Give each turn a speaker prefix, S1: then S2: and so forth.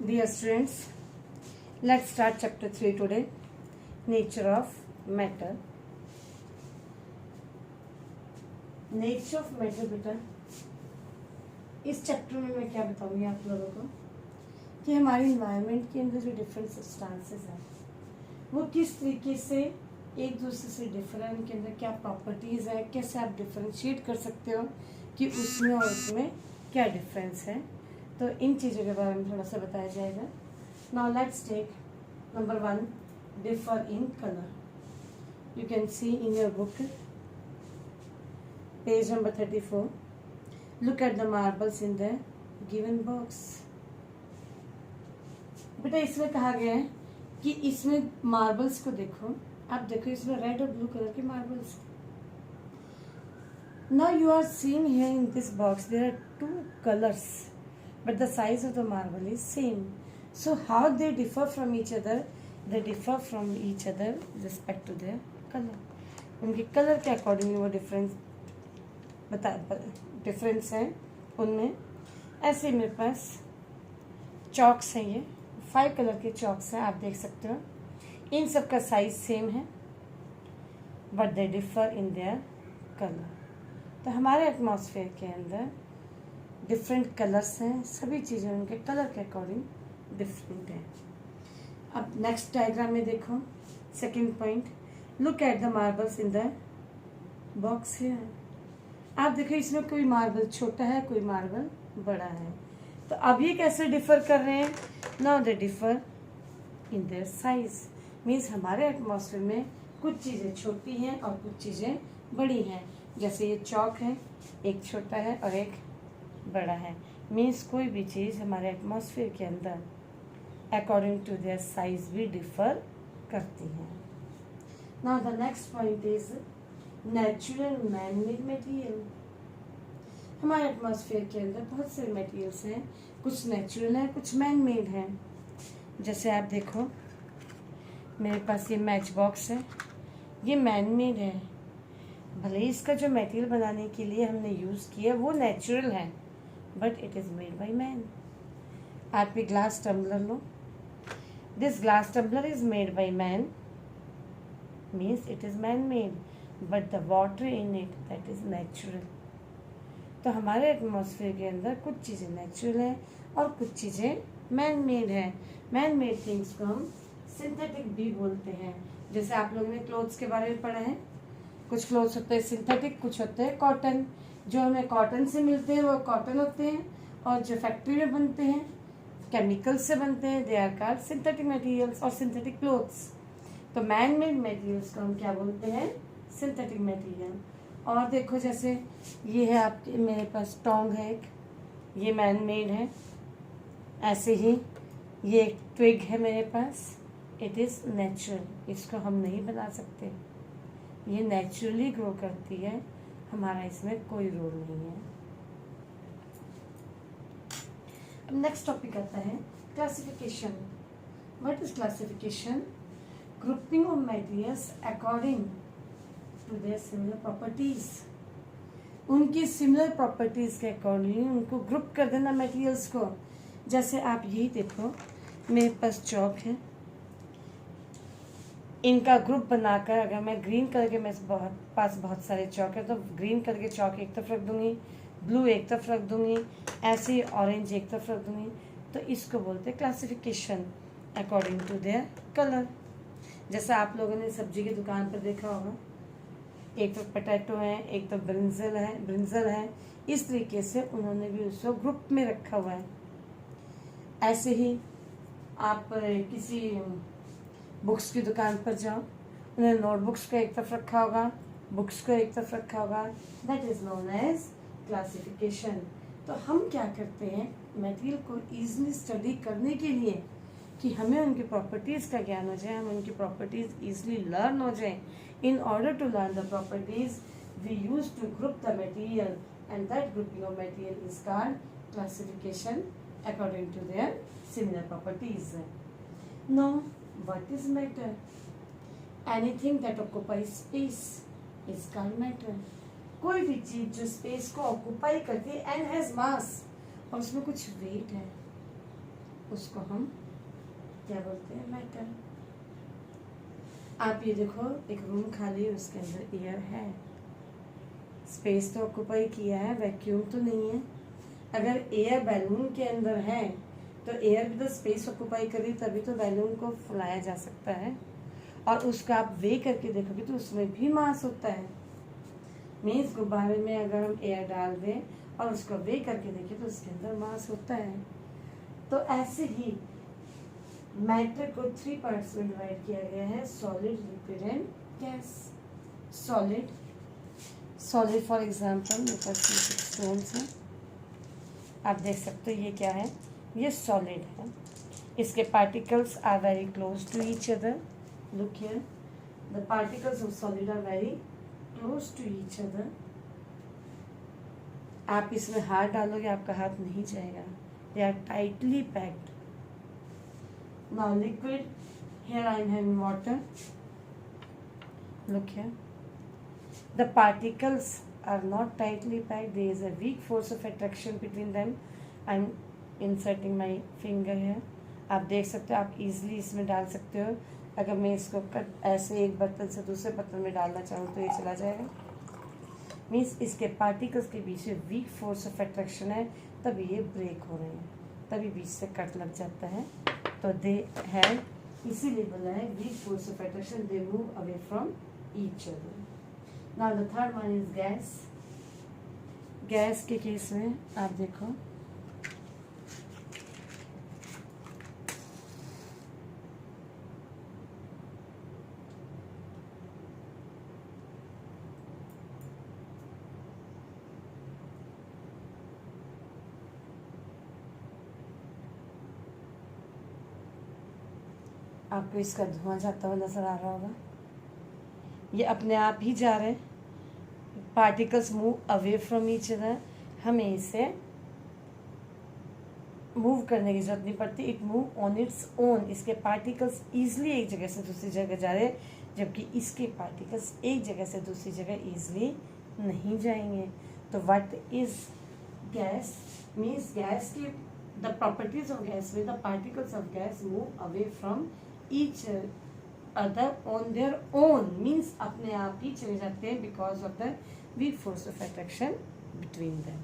S1: Dear students, let's start chapter 3 today, Nature of Matter. Nature of Matter बेटा, इस chapter में मैं क्या बताऊंगी आप लोगों को कि हमारे इन्वायरमेंट के अंदर जो डिफरेंट सब्सटेंसेस हैं वो किस तरीके से एक दूसरे से डिफरेंट, उनके अंदर क्या प्रॉपर्टीज़ है, कैसे आप डिफरेंशिएट कर सकते हो कि उसमें और उसमें क्या डिफरेंस है। तो इन चीज़ों के बारे में थोड़ा सा बताया जाएगा। Now let's take number 1, differ in colour. You can see in your book page number 34, look at the marbles in the given box. बेटा इसमें कहा गया है कि इसमें मार्बल्स को देखो, आप देखो इसमें रेड और ब्लू कलर के marbles. Now you are seeing here in this box there are two colors, but the size of the marble is same. So how they differ from each other? They differ from each other respect to their color. उनके colour के accordingly वो difference है उनमें। ऐसे मेरे पास chalks हैं, ये 5 colour के चॉक्स हैं, आप देख सकते हो। इन सब का साइज सेम है but they differ in their colour. तो हमारे एटमॉस्फेयर के अंदर डिफरेंट कलर्स हैं, सभी चीज़ें उनके कलर के अकॉर्डिंग डिफरेंट हैं। अब नेक्स्ट डायग्राम में देखो, second point, look at the marbles in the box here. आप देखो इसमें कोई मार्बल छोटा है, कोई मार्बल बड़ा है। तो अब ये कैसे डिफर कर रहे हैं? Now they differ in their size. Means हमारे एटमॉस्फेयर में कुछ चीज़ें छोटी हैं और कुछ चीज़ें बड़ी हैं। जैसे ये चौक है, एक छोटा है और एक बड़ा है। मीन्स कोई भी चीज़ हमारे एटमॉस्फेयर के अंदर अकॉर्डिंग टू देयर साइज भी डिफर करती हैं। Now the next point is natural man made material. हमारे एटमॉस्फेयर के अंदर बहुत से मटेरियल्स हैं, कुछ नेचुरल हैं, कुछ मैन मेड हैं। जैसे आप देखो मेरे पास ये मैच बॉक्स है, ये मैन मेड है। भले ही इसका जो मटेरियल बनाने के लिए हमने यूज़ किया वो नेचुरल है but it is made by man. आप ये ग्लास टम्बलर लो, this glass tumbler is made by man, means it is man made but the water in it that is natural. तो हमारे एटमॉस्फेयर के अंदर कुछ चीज़ें नेचुरल हैं और कुछ चीज़ें मैन मेड हैं। मैन मेड थिंग्स को हम सिंथेटिक भी बोलते हैं। जैसे आप लोगों ने क्लोथ्स के बारे में पढ़ा है, कुछ क्लोथ्स होते हैं सिंथेटिक, कुछ होते हैं कॉटन। जो हमें कॉटन से मिलते हैं वो कॉटन होते हैं, और जो फैक्ट्री में बनते हैं केमिकल से बनते हैं, they are called synthetic materials और सिंथेटिक क्लोथ्स। तो मैन मेड मटेरियल्स को हम क्या बोलते हैं? Synthetic material. और देखो जैसे ये है आपके, मेरे पास टोंग है एक, ये मैन मेड है। ऐसे ही ये एक ट्विग है मेरे पास, इट इज़ नेचुरल, इसको हम नहीं बना सकते, ये नेचुरली ग्रो करती है, हमारा इसमें कोई रोल नहीं है। अब नेक्स्ट टॉपिक आता है classification. What is classification? Grouping of materials according to their similar properties. उनकी सिमिलर प्रॉपर्टीज के अकॉर्डिंग उनको ग्रुप कर देना मटेरियल्स को। जैसे आप यही देखो, मेरे पास चौक है, इनका ग्रुप बनाकर अगर मैं ग्रीन कलर के, मेरे पास बहुत सारे चौक है, तो ग्रीन कलर के चौक एक तरफ रख दूंगी, ब्लू एक तरफ रख दूंगी, ऐसे ही ऑरेंज एक तरफ रख दूंगी। तो इसको बोलते हैं classification according to their colour. जैसे आप लोगों ने सब्जी की दुकान पर देखा होगा, एक तरफ पोटैटो है, एक तरफ ब्रिंजल है। इस तरीके से उन्होंने भी उसको ग्रुप में रखा हुआ है। ऐसे ही आप किसी बुक्स की दुकान पर जाओ, उन्होंने नोटबुक्स को एक तरफ रखा होगा, बुक्स को एक तरफ रखा होगा, that is known as classification. तो हम क्या करते हैं, मटेरियल को इजीली स्टडी करने के लिए कि हमें उनकी प्रॉपर्टीज़ का ज्ञान हो जाए, हम उनकी प्रॉपर्टीज़ इजीली लर्न हो जाए। In order to learn the properties we use to group the material and that grouping of material is called classification according to their similar properties. No, what is matter? Anything that occupies space is called matter. कोई भी चीज जो space को occupy करती है and has मास, और उसमें कुछ वेट है, उसको हम क्या बोलते हैं, मैटर। आप ये देखो, एक रूम खाली है, उसके अंदर एयर है, स्पेस तो ऑक्यूपाई किया है, वैक्यूम तो नहीं है। अगर एयर बैलून के अंदर है तो एयर भी तो स्पेस ऑक्यूपाई करी, तभी तो बैलून को फुलाया जा सकता है। और उसका आप वे करके देखोगे तो उसमें भी मास होता है। मीन्स गुब्बारे में अगर हम एयर डाल दें और उसको वे करके देखें तो उसके अंदर मास होता है। तो ऐसे ही मैटर को 3 पार्ट्स में डिवाइड किया गया है, solid, liquid and gas. Solid for example मेरे पास स्टोन्स हैं, आप देख सकते हो ये क्या है, ये सॉलिड है। इसके particles are very close to each other. Look here, the particles of solid are very close to each other. आप इसमें हाथ डालोगे, आपका हाथ नहीं जाएगा, they are tightly packed. Now liquid, here I am having water. Look here. The particles are not tightly packed. There is a weak force of attraction between them. I am inserting my finger here. आप देख सकते हो, आप easily इसमें डाल सकते हो। अगर मैं इसको ऐसे एक बर्तन से दूसरे बर्तन में डालना चाहूँ तो ये चला जाएगा। मीन्स इसके पार्टिकल्स के बीच में वीक फोर्स ऑफ अट्रैक्शन है, तभी ये ब्रेक हो रहे हैं, तभी बीच से कट लग जाता है। तो दे है, इसीलिए बोला है weak force of attraction, they move away from each other. Now the third one is gas. Gas के केस में आप देखो, आपको इसका धुआं जाता हुआ नजर आ रहा होगा। ये अपने आप ही जा रहे हैं, particles move away from each other. हमें इसे मूव करने की जरूरत नहीं पड़ती, it move on its own. इसके पार्टिकल्स ईजिली एक जगह से दूसरी जगह जा रहे, जबकि इसके पार्टिकल्स एक जगह से दूसरी जगह ईजिली नहीं जाएंगे। तो what is gas means, gas की द प्रॉपर्टीज ऑफ गैस में the particles of gas move away from each other on their own, means अपने आप ही चले जाते हैं, because of the weak force of attraction between them.